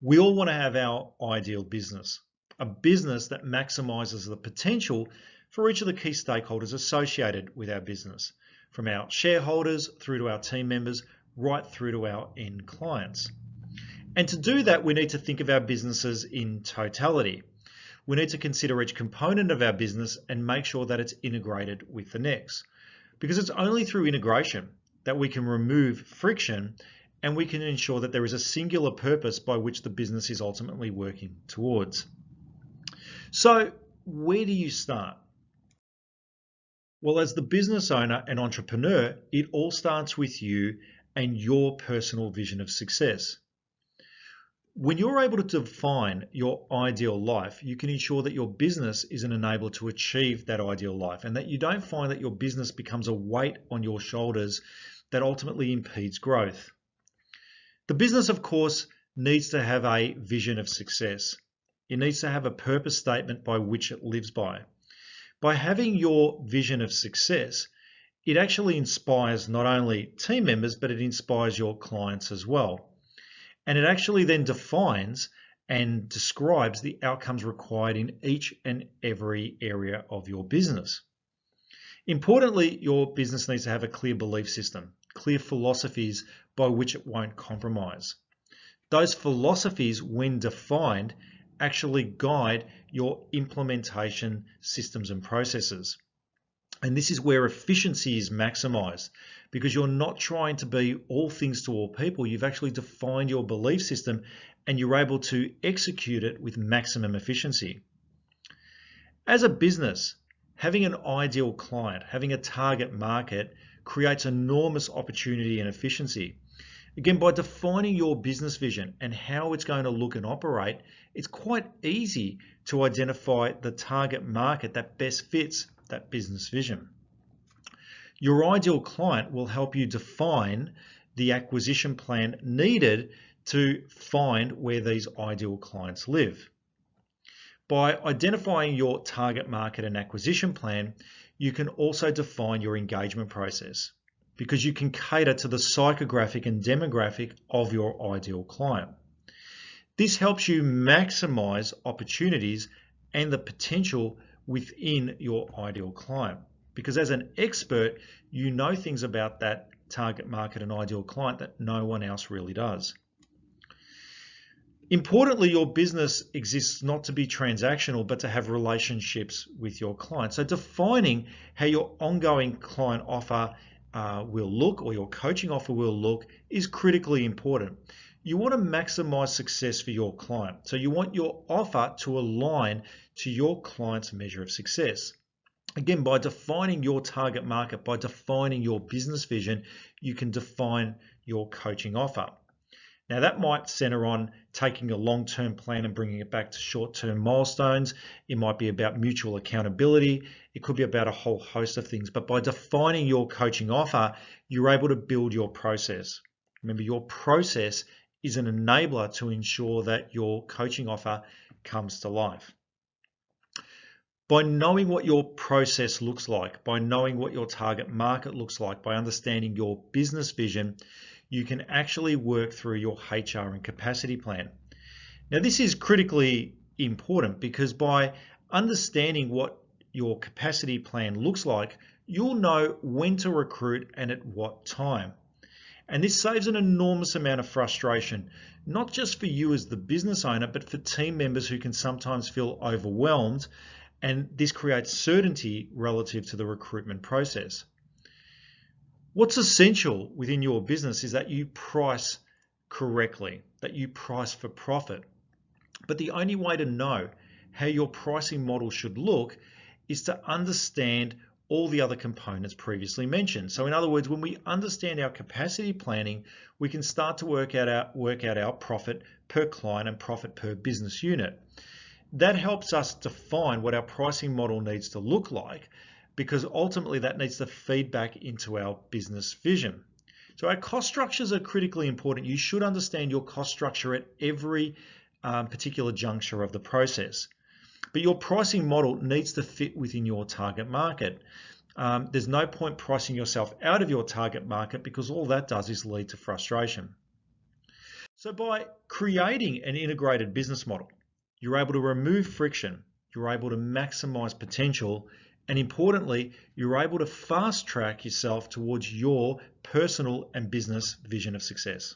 We all want to have our ideal business, a business that maximizes the potential for each of the key stakeholders associated with our business, from our shareholders through to our team members, right through to our end clients. And to do that, we need to think of our businesses in totality. We need to consider each component of our business and make sure that it's integrated with the next. Because it's only through integration that we can remove friction and we can ensure that there is a singular purpose by which the business is ultimately working towards. So, where do you start? Well, as the business owner and entrepreneur, it all starts with you and your personal vision of success. When you're able to define your ideal life, you can ensure that your business is an enabler to achieve that ideal life and that you don't find that your business becomes a weight on your shoulders that ultimately impedes growth. The business, of course, needs to have a vision of success. It needs to have a purpose statement by which it lives by. By having your vision of success, it actually inspires not only team members, but it inspires your clients as well. And it actually then defines and describes the outcomes required in each and every area of your business. Importantly, your business needs to have a clear belief system, clear philosophies by which it won't compromise. Those philosophies, when defined, actually guide your implementation systems and processes. And this is where efficiency is maximized because you're not trying to be all things to all people. You've actually defined your belief system and you're able to execute it with maximum efficiency. As a business, having an ideal client, having a target market creates enormous opportunity and efficiency. Again, by defining your business vision and how it's going to look and operate, it's quite easy to identify the target market that best fits that business vision. Your ideal client will help you define the acquisition plan needed to find where these ideal clients live. By identifying your target market and acquisition plan, you can also define your engagement process because you can cater to the psychographic and demographic of your ideal client. This helps you maximize opportunities and the potential within your ideal client. Because as an expert, you know things about that target market and ideal client that no one else really does. Importantly, your business exists not to be transactional, but to have relationships with your clients. So defining how your ongoing client offer will look or your coaching offer will look is critically important. You want to maximize success for your client. So you want your offer to align to your client's measure of success. Again, by defining your target market, by defining your business vision, you can define your coaching offer. Now that might center on taking a long-term plan and bringing it back to short-term milestones. It might be about mutual accountability. It could be about a whole host of things. But by defining your coaching offer, you're able to build your process. Remember, your process is an enabler to ensure that your coaching offer comes to life. By knowing what your process looks like, by knowing what your target market looks like, by understanding your business vision, you can actually work through your HR and capacity plan. Now, this is critically important because by understanding what your capacity plan looks like, you'll know when to recruit and at what time. And this saves an enormous amount of frustration, not just for you as the business owner, but for team members who can sometimes feel overwhelmed. And this creates certainty relative to the recruitment process. What's essential within your business is that you price correctly, that you price for profit. But the only way to know how your pricing model should look is to understand all the other components previously mentioned. So in other words, when we understand our capacity planning, we can start to work out our profit per client and profit per business unit. That helps us define what our pricing model needs to look like, because ultimately that needs to feed back into our business vision. So our cost structures are critically important. You should understand your cost structure at every particular juncture of the process. But your pricing model needs to fit within your target market. There's no point pricing yourself out of your target market because all that does is lead to frustration. So by creating an integrated business model, you're able to remove friction, you're able to maximize potential, and importantly, you're able to fast track yourself towards your personal and business vision of success.